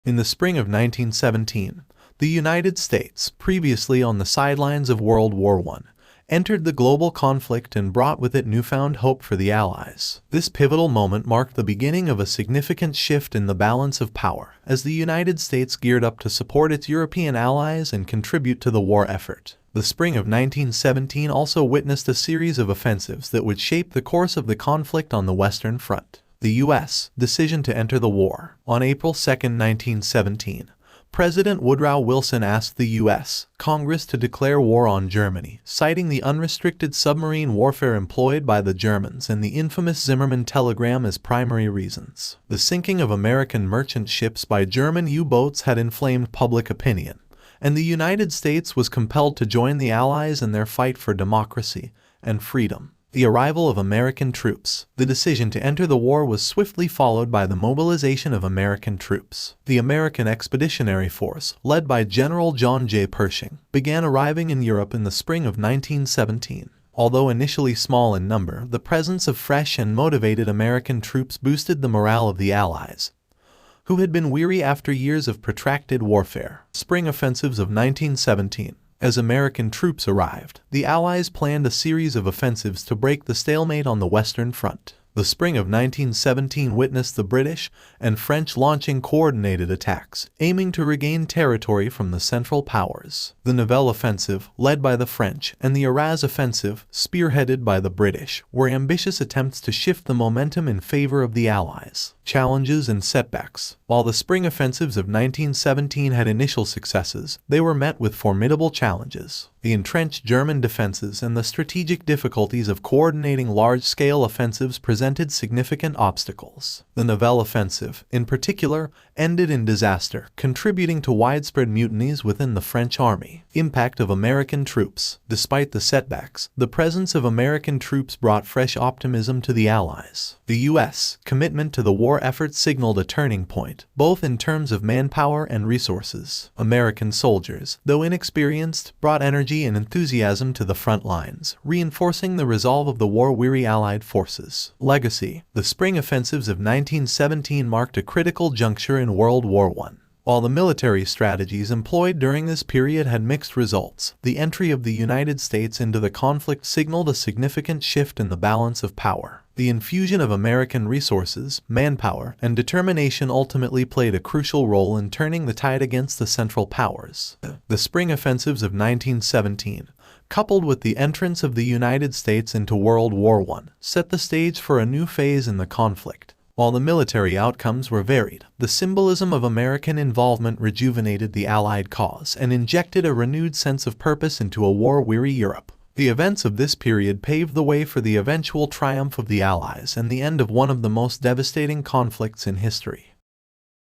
In the spring of 1917, the United States, previously on the sidelines of World War I, entered the global conflict and brought with it newfound hope for the Allies. This pivotal moment marked the beginning of a significant shift in the balance of power, as the United States geared up to support its European allies and contribute to the war effort. The spring of 1917 also witnessed a series of offensives that would shape the course of the conflict on the Western Front. The U.S. decision to enter the war. On April 2, 1917, President Woodrow Wilson asked the U.S. Congress to declare war on Germany, citing the unrestricted submarine warfare employed by the Germans and the infamous Zimmermann telegram as primary reasons. The sinking of American merchant ships by German U-boats had inflamed public opinion, and the United States was compelled to join the Allies in their fight for democracy and freedom. The arrival of American troops. The decision to enter the war was swiftly followed by the mobilization of American troops. The American Expeditionary Force, led by General John J. Pershing, began arriving in Europe in the spring of 1917. Although initially small in number, the presence of fresh and motivated American troops boosted the morale of the Allies, who had been weary after years of protracted warfare. Spring offensives of 1917. As American troops arrived, the Allies planned a series of offensives to break the stalemate on the Western Front. The spring of 1917 witnessed the British and French launching coordinated attacks, aiming to regain territory from the Central Powers. The Nivelle Offensive, led by the French, and the Arras Offensive, spearheaded by the British, were ambitious attempts to shift the momentum in favor of the Allies. Challenges and setbacks. While the spring offensives of 1917 had initial successes, they were met with formidable challenges. The entrenched German defenses and the strategic difficulties of coordinating large-scale offensives presented significant obstacles. The Nivelle Offensive, in particular, ended in disaster, contributing to widespread mutinies within the French army. Impact of American troops. Despite the setbacks, the presence of American troops brought fresh optimism to the Allies. The U.S. commitment to the war effort signaled a turning point, both in terms of manpower and resources. American soldiers, though inexperienced, brought energy and enthusiasm to the front lines, reinforcing the resolve of the war-weary Allied forces. Legacy. The spring offensives of 1917 marked a critical juncture in World War I. While the military strategies employed during this period had mixed results, the entry of the United States into the conflict signaled a significant shift in the balance of power. The infusion of American resources, manpower, and determination ultimately played a crucial role in turning the tide against the Central Powers. The spring offensives of 1917, coupled with the entrance of the United States into World War I, set the stage for a new phase in the conflict. While the military outcomes were varied, the symbolism of American involvement rejuvenated the Allied cause and injected a renewed sense of purpose into a war-weary Europe. The events of this period paved the way for the eventual triumph of the Allies and the end of one of the most devastating conflicts in history.